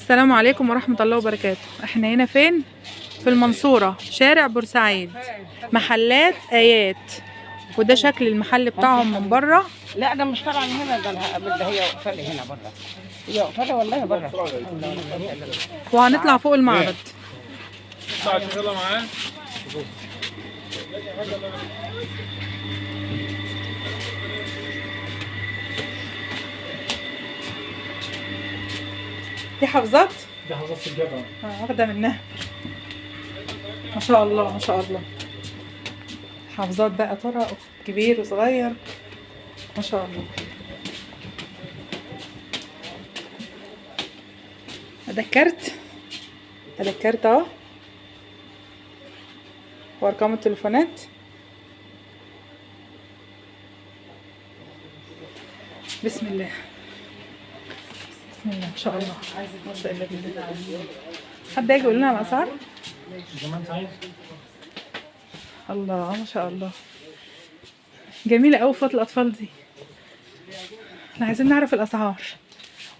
السلام عليكم ورحمة الله وبركاته. احنا هنا فين؟ في المنصورة، شارع بورسعيد، محلات آيات. وده شكل المحل بتاعهم من بره. لا ده مش طالعه من هنا، ده هي واقفه لي هنا بره، هي واقفه لي والله بره. وهنطلع فوق المعرض. يلا معاه. دي حافظات؟ دي حافظات في الجبل. واخدة منها. ما شاء الله ما شاء الله. حافظات بقى طرق كبير وصغير. ما شاء الله. ده الكارت. ده الكارت اهو. وارقام التليفونات. بسم الله. بسم الله ما شاء الله. ما شاء الله بالله. حد يجي يقول لنا على الاسعار؟ الله ما شاء الله. جميله قوي فوط الاطفال دي. احنا عايزين نعرف الاسعار.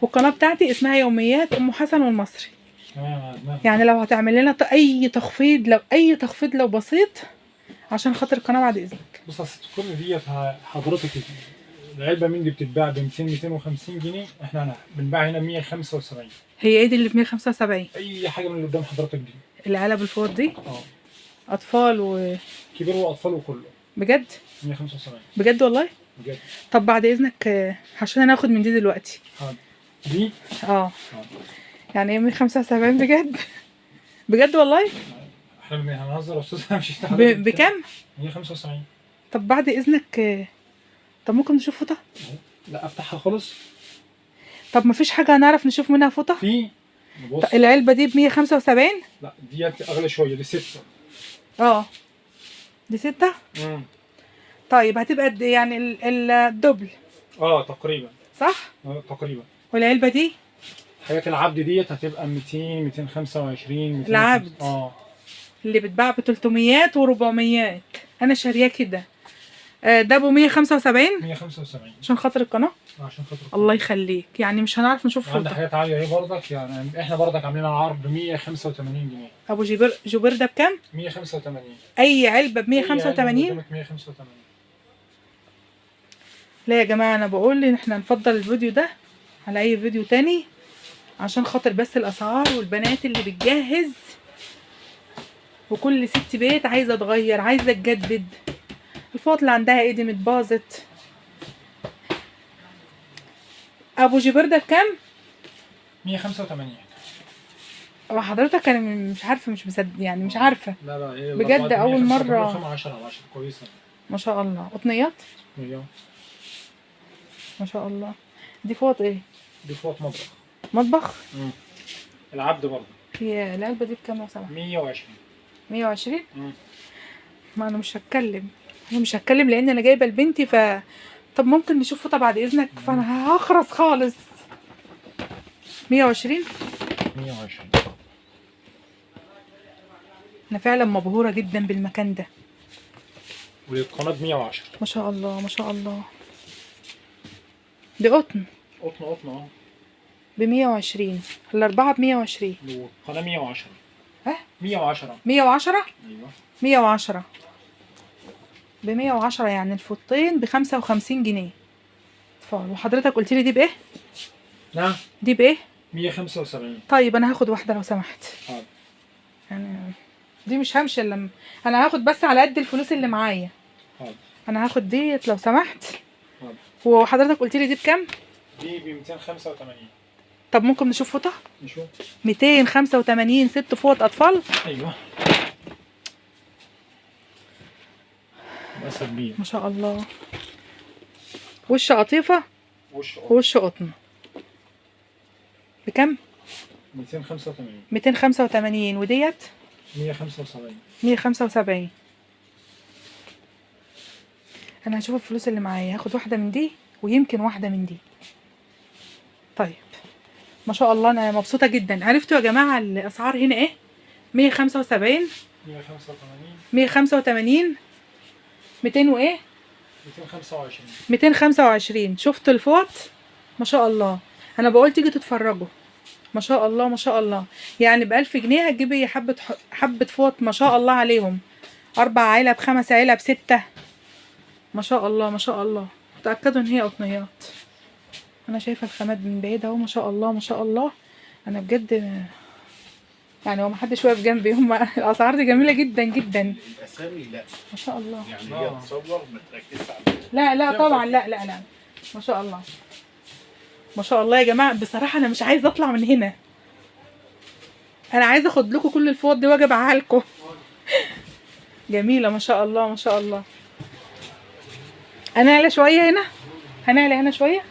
والقناه بتاعتي اسمها يوميات ام حسن والمصري. يعني لو هتعمل لنا اي تخفيض، لو اي تخفيض لو بسيط عشان خاطر القناه بعد اذنك. بص اصل كل ديت حضرتك العلبه من دي بتتباع ب 250 جنيه، احنا بنباع هنا 175. هي ايه دي اللي ب 175؟ اي حاجه من اللي قدام حضرتك دي. العلب الفوط دي؟ اطفال كبير واطفال وكله. بجد؟ 175 بجد والله؟ بجد. طب بعد اذنك عشان انا اخد من دي دلوقتي. دي؟ يعني ايه 175 بجد؟ بجد والله؟ احنا هنهزر يا استاذ، انا مش بكام؟ 175. طب بعد اذنك طب ممكن نشوف فوطه؟ لا افتحها خالص. طب مفيش حاجه هنعرف نشوف منها فوطه؟ في. بص العلبه دي ب 175. لا ديت اغلى شويه، دي 6. دي 6. طيب هتبقى قد يعني الدبل؟ تقريبا. صح؟ تقريبا. والعلبه دي؟ حاجات العبد ديت هتبقى 200 225 200. العبد اللي بتباع ب 300 و400 انا شارياه كده. ده ابو 175. 175 عشان خاطر القناه. عشان خاطر الله يخليك. يعني مش هنعرف نشوف فوطه. عندنا حاجات عاليه اهي برضك، يعني احنا برضك عاملين عرض 185 جنيه. ابو جوبير ده بكام؟ 185. اي علبه ب 185. 185. لا يا جماعه انا بقول ان احنا نفضل الفيديو ده على اي فيديو تاني عشان خاطر بس الاسعار والبنات اللي بتجهز، وكل ست بيت عايزه تغير عايزه تجدد. الفوط اللي عندها ايدي متباظت. ابو جبير ده بكام؟ 185. وحضرتك انا مش عارفه، مش مصدق يعني، مش عارفه. لا ايه بجد اول مره. 10 على 10 كويسه ما شاء الله. قطنيات ما شاء الله. دي فوط ايه؟ دي فوط مطبخ. العبد برضه. هي العلبه دي بكام يا سما؟ 120. 120. ما انا مش هتكلم، انا مش هتكلم لان انا جايبه لبنتي. طب ممكن نشوف فوطه بعد اذنك؟ فانا هخرس خالص. 120. انا فعلا مبهوره جدا بالمكان ده. والقناه ب 110. ما شاء الله ما شاء الله. دي قطن ب 120. الاربعه ب 120. والقناه 110. 110. 110. ايوه 110 ب 110. يعني الفوطين ب 55 جنيه. وحضرتك قلت لي دي بايه؟ نعم. دي بايه؟ 175. طيب انا هاخد واحده لو سمحت. يعني دي مش همشي الا انا هاخد بس على قد الفلوس اللي معايا. انا هاخد ديت لو سمحت. وحضرتك قلت لي دي بكام؟ دي ب 285. طب ممكن نشوف فوطه؟ نشوف. 285 ست فوط اطفال. ايوه بس كبير ما شاء الله. وش قطيفه وش قطن. بكام؟ 285. 285. وديت 175. 175. انا هشوف الفلوس اللي معايا، هاخد واحده من دي ويمكن واحده من دي. طيب ما شاء الله انا مبسوطه جدا. عرفتوا يا جماعه الاسعار هنا ايه؟ 175 185 200 وايه؟ 225. شفتوا الفوط؟ ما شاء الله. انا بقول تيجي تتفرجوا. ما شاء الله ما شاء الله. يعني ب1000 جنيه هتجيبي حبة فوط ما شاء الله عليهم، 4 علب 5 علب 6. ما شاء الله ما شاء الله. تأكدوا ان هي قطنيات. انا شايفة الخامات من بعيد اهو، ما شاء الله ما شاء الله. انا بجد يعني هو محدش واقف جنبي، هم الاسعار دي جميلة جدا جدا. الاسامي لا ما شاء الله. يعني هي تصور ما تركزش على لا طبعا، لا ما شاء الله ما شاء الله يا جماعة. بصراحة انا مش عايزة اطلع من هنا، انا عايزة اخد لكم كل الفوط دي واجي ابيعها لكم. جميلة ما شاء الله ما شاء الله. هنعلى شوية هنا، هنعلى هنا شوية.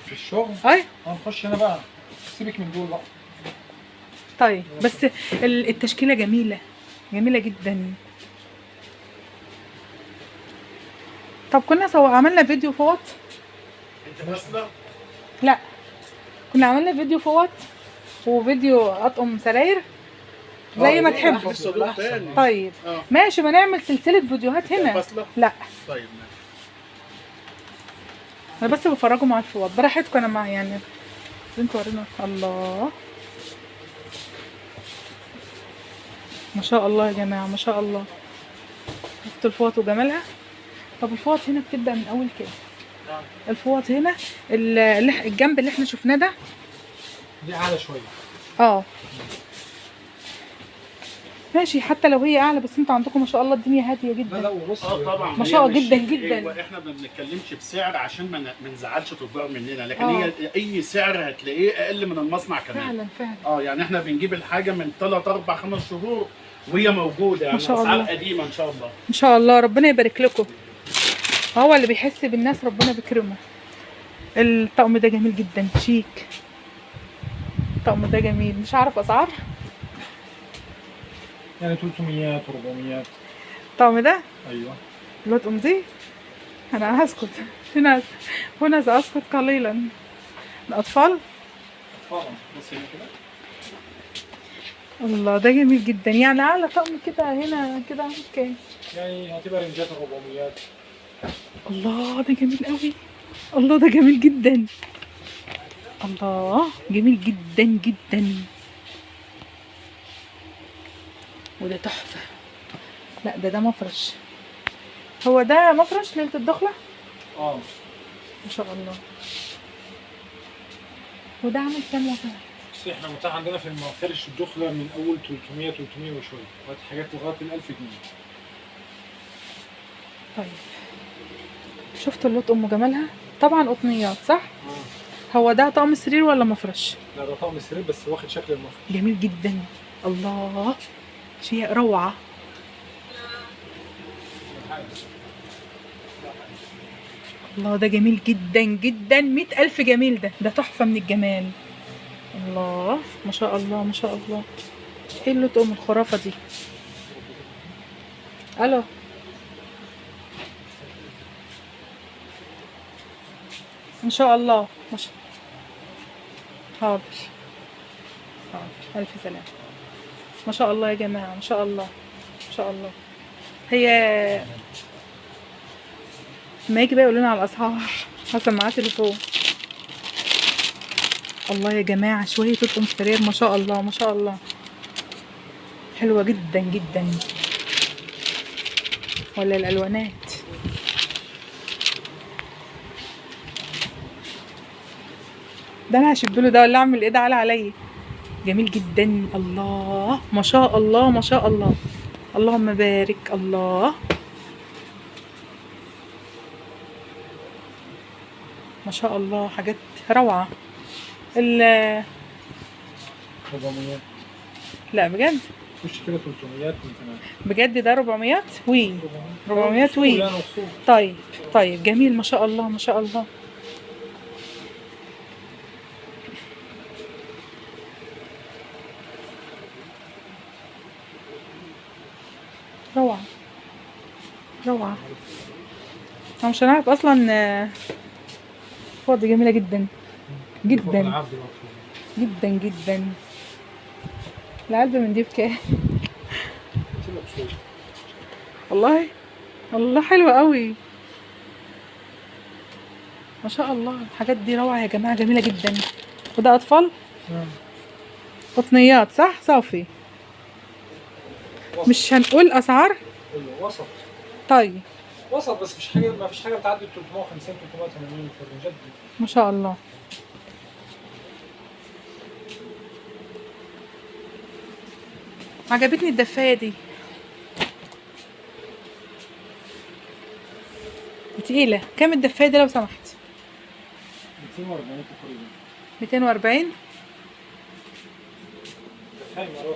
في الشغل اي هنخش هنا بقى، سيبك من دول بقى. طيب بس التشكيلة جميلة جميلة جدا. طب كنا عملنا فيديو فوط. انت فاصله. لا كنا عملنا فيديو فوط وفيديو اطقم سراير زي ما تحبوا. لسه تاني. طيب اه ماشي، ما نعمل سلسلة فيديوهات هنا. فاصله. لا طيب ماشي. انا بس بفرجكم على الفوط براحتكم، انا مع يعني انتوا ورينا. الله ما شاء الله يا جماعة ما شاء الله. شفتوا الفوط وجمالها. طب الفوط هنا بتبدأ من اول كده. الفوط هنا الجنب اللي احنا شفناه ده دي اعلى شويه. اه ماشي، حتى لو هي اعلى، بس انتوا عندكم ما شاء الله الدنيا هاديه لا جدا. لا وبص طبعا ما شاء الله هي مش- جدا جدا. ايوه احنا ما بنتكلمش في سعر عشان ما نزعلش تجار مننا، لكن اه. هي اي سعر هتلاقيه اقل من المصنع كمان. فعلا يعني احنا بنجيب الحاجه من 3 4 5 شهور وهي موجوده، يعني ما شاء اسعار الله. قديمه ان شاء الله. ان شاء الله ربنا يبارك لكم. هو اللي بيحس بالناس ربنا بيكرمه. الطقم ده جميل جدا شيك. الطقم ده جميل. مش عارف اسعار يعني 300 400. الطقم ده ايوه اللي تقوم دي. انا هسكت هنا ساسكت قليلا. الاطفال طبعا بص هنا كده. الله ده جميل جدا. يعني اعلى طقم كده هنا كده اوكي. يعني هتبقى رنجات 400. الله ده جميل قوي. الله ده جميل جدا. الله جميل جدا جدا. وده تحفة. لا ده مفرش. هو ده مفرش ليلة الدخلة. اه ما شاء الله. وده عامل كام وقت؟ بس احنا متاح عندنا في المفارش الدخله من اول 300 وشويه، لغايه حاجات لغايه ال 1000 جنيه. طيب شفتوا اللوت ام جمالها؟ طبعا قطنيات صح؟ هو ده طقم سرير ولا مفرش؟ لا ده طقم سرير بس واخد شكل المفرش. جميل جدا. الله شيء روعة. الله ده جميل جدا جدا. 100,000 جميل. ده تحفة من الجمال. الله ما شاء الله ما شاء الله. ايه اللي تقوم الخرافة دي؟ الو ان شاء الله. ما شاء حاضر حاضر. الف سلامة. ما شاء الله يا جماعة ما شاء الله ما شاء الله. هي ما يجي بقى يقول لنا على الاسعار هسمعها تليفون. الله يا جماعة شوية تطقم سرير ما شاء الله ما شاء الله. حلوة جدا جدا. ولا الالوانات ده انا هشبله ده ولا اعمل ايه ده عليا. جميل جدا. الله ما شاء الله ما شاء الله. اللهم بارك. الله ما شاء الله حاجات روعة. 400. لا بجد خش كده 300 من تمام. بجد ده 400 وي 400 وي. لا مبسوط. طيب طيب جميل ما شاء الله ما شاء الله. روعة روعة. انا مش هنعرف اصلا. فوضى جميلة جدا جدا العرض بقى. جدا جدا. العلبة من دي بكام؟ والله والله حلوة قوي ما شاء الله. الحاجات دي روعة يا جماعة جميلة جدا. وده اطفال قطنيات صح صافي. مش هنقول اسعار. وسط. طيب وسط بس مش حاجه، ما فيش حاجه بتعدي 350 380 في الرنجات دي. ما شاء الله. عجبتني الدفايه دي تقيله. كام الدفايه دي لو سمحت؟ 240 تقريبا. 240. دفاية مرات.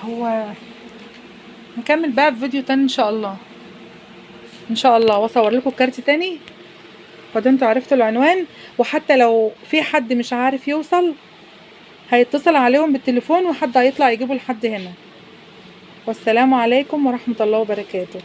هو نكمل بقى في فيديو تاني ان شاء الله. ان شاء الله واصور لكم الكارت تاني بعدين انتوا عرفتوا العنوان. وحتى لو في حد مش عارف يوصل هيتصل عليهم بالتليفون وحد هيطلع يجيبه لحد هنا. والسلام عليكم ورحمة الله وبركاته.